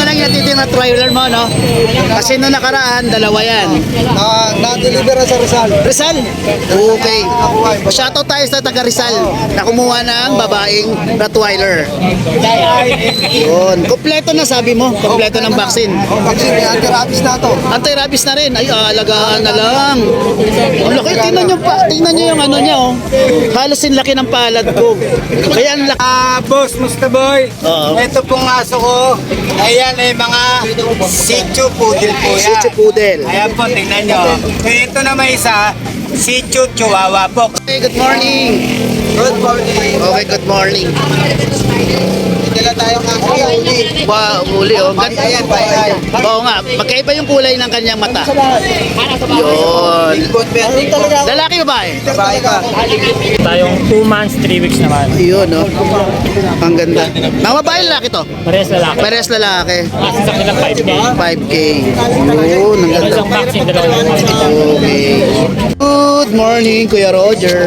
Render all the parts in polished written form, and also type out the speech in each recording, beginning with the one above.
lang yung titing na trailer mo, no? Kasi nung nakaraan, dalawa yan. Na-deliver sa Rizal. Rizal? Okay. Shoutout tayo sa taga Rizal na kumuha ng babaeng Rottweiler. Yun. Kompleto na sabi mo. Kompleto ng vaccine. Vaccine, anti-rabies na to. Anti-rabies na rin. Ay, alagaan na lang. Ang laki. Tingnan nyo pa. Tingnan nyo yung ano niya, oh. Halos yung laki ng palad ko. Kaya ang laki. Boss, musta boy? Oo. Ito pong aso ko. Ayan ay mga Shih Tzu Poodle po yan. Shih Tzu Poodle. Ayan po, tingnan nyo. Ito na may isa, Shih Tzu Chihuahua po. Okay, good morning. Good morning. Okay, good morning. Dala tayo nga uli. Wow, muli, oh. Ganda. Ayan, bayan. Oo nga, magkaiba yung kulay ng kanyang mata. Yun. Good morning talaga. Lalaki babae? Babae ka. Tayong 2 months, 3 weeks naman. Ayun, no? Ang ganda. Mga babae lalaki to? Parehas lalaki. Pares lalaki. Kasi sa kanila 5K. 5K. Yun, ang ganda. Isang vaccine, dalawang vaccine. Okay. Good morning, Kuya Roger.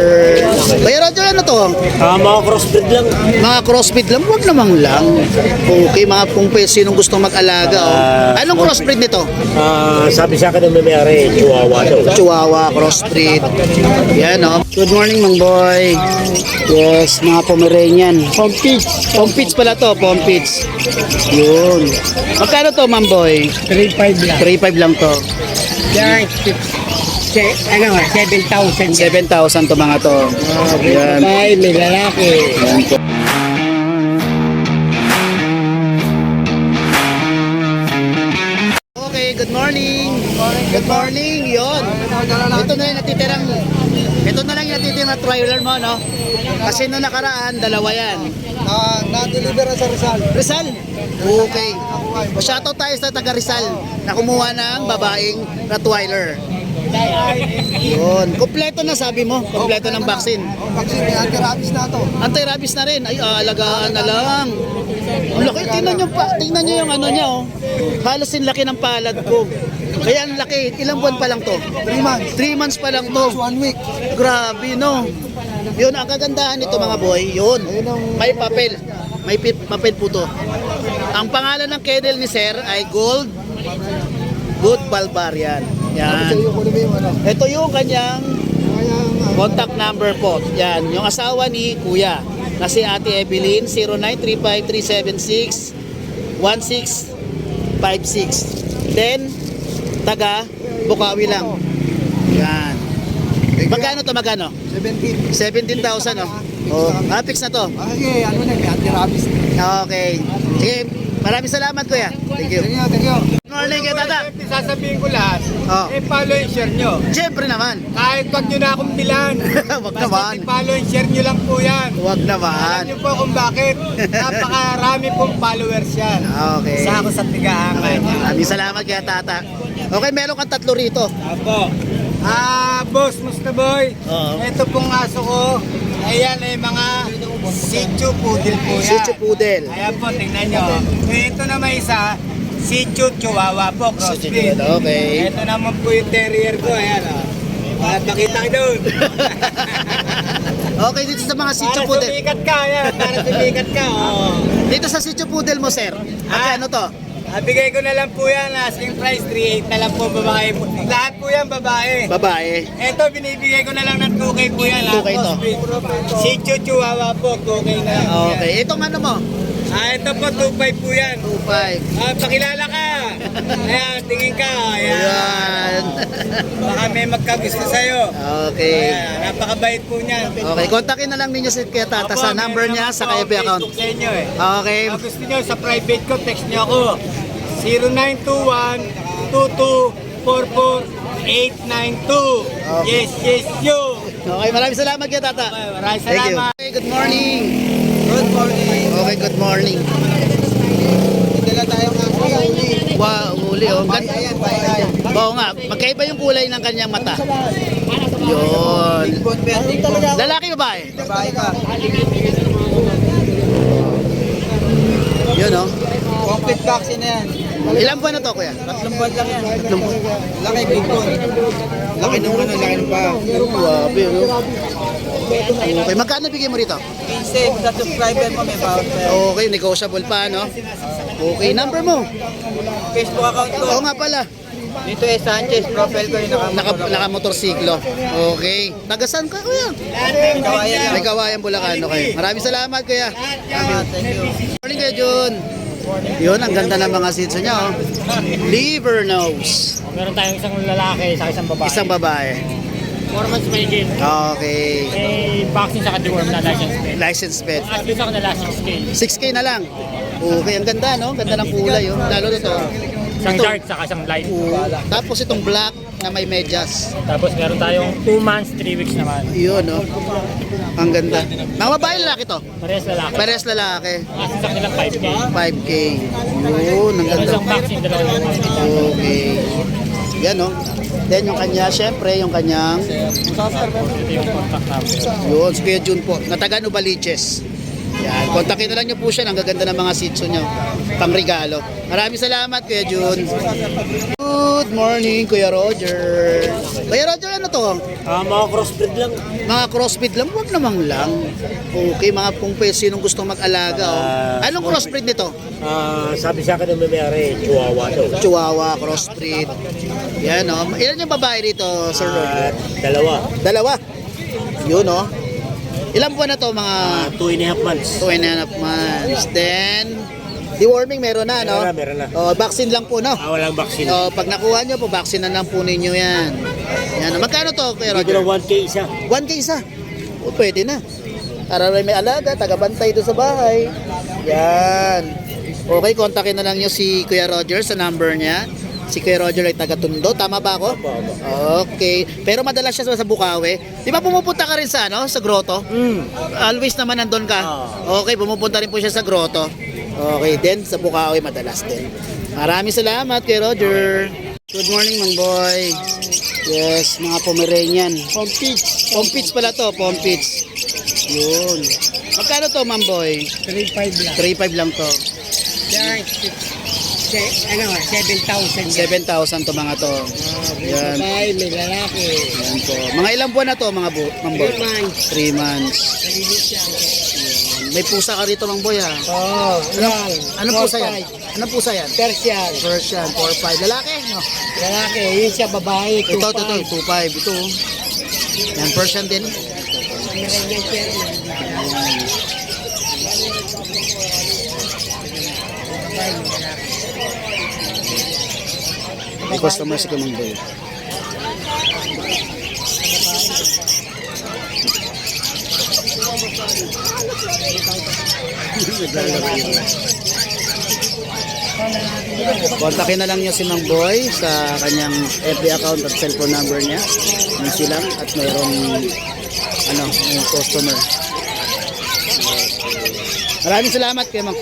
Kuya Roger, ano to? Mga crossbreed lang. Mga crossbreed lang? Huwag namang lang. Okay, mga kung sinong gustong mag-alaga. Oh. Anong crossbreed nito? Sabi sa akin ng may-ari, Chihuahua daw. Chihuahua, crossbreed. Yan, oh. Good morning, Mang Boy. Yes, mga Pomeranian. Pompits. Pompits pala to, Pompits. Yun. Magkano to, Mang Boy? 3.5 lang. 3.5 lang to. Yan, 7,000. 7,000 to mga to. Yan. Ay, may lalaki. Yan po. Okay, good morning. Good morning. Yon. Ito na yung natitirang na trailer mo, no? Kasi nung nakaraan, dalawa yan. Na-deliver sa Rizal. Rizal? Okay. Shoutout tayo sa taga Rizal na kumuha ng babaeng Rottweiler. Yun. Kompleto na sabi mo. Kompleto ng vaccine. Vaccine, anti-rabies na to. Anti-rabies na rin. Ay, alagaan na lang. Ang laki. Tingnan nyo pa. Tingnan nyo yung ano niya, oh. Halos yung laki ng palad ko. Kaya ang laki. Ilang buwan pa lang to? 3 months. 3 months pa lang to. 1 week. Grabe, no? Yun, ang kagandahan nito mga boy. Yun. May papel. May papel po to. Ang pangalan ng kennel ni Sir ay Gold Barbarian. Yan. Ito yung kanyang contact number po. Yan, yung asawa ni Kuya na si Ate Evelyn, 0935-376-1656. Then, taga Bukawi lang. Yan. Magkano to, magkano? 17. 17,000, oh. Oh, fix na to. Okay, ano na, may anti-rabies. Okay. Sige, maraming salamat, Kuya. Thank you. Thank you. Good morning, kay Tata. Sasabihin ko lahat, Oh. follow and share nyo. Siyempre naman. Kahit wag nyo na akong bilan. Wag Basta naman. follow and share nyo lang po yan. Wag Alam naman. nyo po kung bakit. Napakarami pong followers yan. Okay. Isa ako sa tigahangan niya. Maraming salamat kay Tata. Okay, meron kang 3 rito. Apo. Boss, musta boy? Oo. Ito pong aso ko. Ayan ay mga Shih Tzu Poodle po yan. Shih Tzu Poodle. Ayan po, tingnan nyo. Ito na may isa, Shih Tzu Chihuahua po, crossbreed. Okay. Ito naman po yung terrier ko. Ayan o. Pakita ka doon. Okay, dito sa mga Shih Tzu Para Poodle. sumikat ka. Ayan, para sumikat ka. Oh. Dito sa Shih Tzu Poodle mo, sir. Magkano to? Bigay ko na lang po yan. Asking price, 3.8 na lang po babae. Lahat po yan babae. Babae. Ito, binibigay ko na lang ng 2K po yan. 2K to. Shih Tzu Chihuahua po, 2K na lang po yan. Okay, itong ano mo? Ito po, 2.5 po yan. 2.5. Pakilala ka. Ayan, tingin ka. Ayan. Ayan. Baka may magkagusto sa'yo. Okay. Ayan, napakabait po niyan. Okay, kontakin na lang ninyo si Kuya Tata sa Opo, number meron niya ako sa FB account. Facebook sa inyo eh. Okay. Kung gusto nyo sa private ko, text nyo ako. 0921-2244-892. Yes, yes, yo. Okay, maraming salamat kay Tata. Okay, maraming Thank you. salamat. Okay, good morning. Good morning. Okay, good morning. Dala tayo nga uli. Wow, uli, oh. Bayan, bayan. Oo nga, magkaiba yung kulay ng kanyang mata. Yun. Good morning talaga. Lalaki babae? Babae ka. Yun, oh. Complete vaccine na yan. Ilang buwan na to, Kuya? 3 buwan lang yan. 3 buwan. Laki big bone. Laki nung ano, laki nung pa. Grabe, no? Okay, magkano bigay mo rito? 15, sa subscriber mo may voucher. Okay, negotiable pa, no? Okay, number mo. Facebook account ko. Oo nga pala. Dito Sanchez, profile ko yung Naka-motorsiklo. Okay. Tagasan ka, kuya? Kawayan May Kawayan, Bulacan. Okay. Maraming salamat, kuya. Thank you. Morning, Kuya Jun. Yun, ang ganda ng mga seats niya, oh. Liver nose. Meron tayong isang lalaki sa isang babae. Isang babae. 4 months may gate. Okay. May vaccine sa deworm na license plate. License plate. At yung ako na last 6K. 6K na lang. Okay, ang ganda, no? Ganda ng kulay, oh. Lalo na to. Isang Ito. dark saka isang light. Tapos itong black na may medyas. Tapos meron tayong 2 months, 3 weeks naman. Yun, no? Ang ganda. Mga babae lalaki to? Parehas lalaki. Pares lalaki. At isang nilang 5K. 5K. Yun, ang Meron ganda. isang vaccine, dalawa yung Okay. Yan, no? Then yung kanya, syempre, yung kanyang, Ito yung contact number. yun, si Kuya Jun po, na taga Novaliches. Yan, kontakin na lang nyo po siya, ang gaganda ng mga sitso nyo, pang regalo. Maraming salamat, Kuya Jun. Good morning, Kuya Roger. Kuya Roger, ano to? Mga crossbreed lang. Mga crossbreed lang, huwag namang lang. Okay, mga kung sinong gustong mag-alaga. Oh. Anong crossbreed nito? Sabi sa akin ng may-ari, Chihuahua daw. Chihuahua, crossbreed. Yan, oh. Ilan yung babae rito, Sir Roger? Dalawa. Dalawa. Yun, oh. Ilang buwan na to, mga 2.5 months. 2.5 months. Then, deworming meron na, no? Meron na. Oh, vaccine lang po, no? Walang vaccine. Oh, pag nakuha nyo po, vaccine na lang po ninyo yan. Yan. Magkano to, Kuya Roger? 1K isa. 1K isa. O, pwede na. Para may alaga, tagabantay doon sa bahay. Yan. Okay, kontakin na lang nyo si Kuya Roger sa number niya. Si Kuya Roger ay taga-Tondo. Tama ba ako? Okay. Pero madalas siya sa Bukawi. Di ba pumupunta ka rin sa, ano, sa grotto? Always naman nandun ka. Okay, pumupunta rin po siya sa grotto. Okay, then sa Bukawi madalas din. Maraming salamat, Kuya Roger. Good morning, Mang Boy. Yes, mga Pomeranian. Pompits. Pompits pala to, Pompits. Yun. Magkano to, Mang Boy? 3.5 lang. 3.5 lang to. Yan, 7,000. 7,000 to mga to. Yan. May lalaki. Yan po. Mga ilang buwan na to, mga Mang Boy? 3 months. 3 months. May pusa ka rito, Mang Boy, ha? Oo, yan. Anong pusa yan? Anong pusa yan? Persian. Persian, 4-5. Lalaki, no? Lalaki, yun siya babae. Ito, 2.5. Ito. Yan, Persian din. May customer si Kumang Boy. Kontakin na lang niyo si Mang Boy sa kanyang FB account at cellphone number niya. Easy lang at mayroong yung customer. Maraming salamat kay Mang.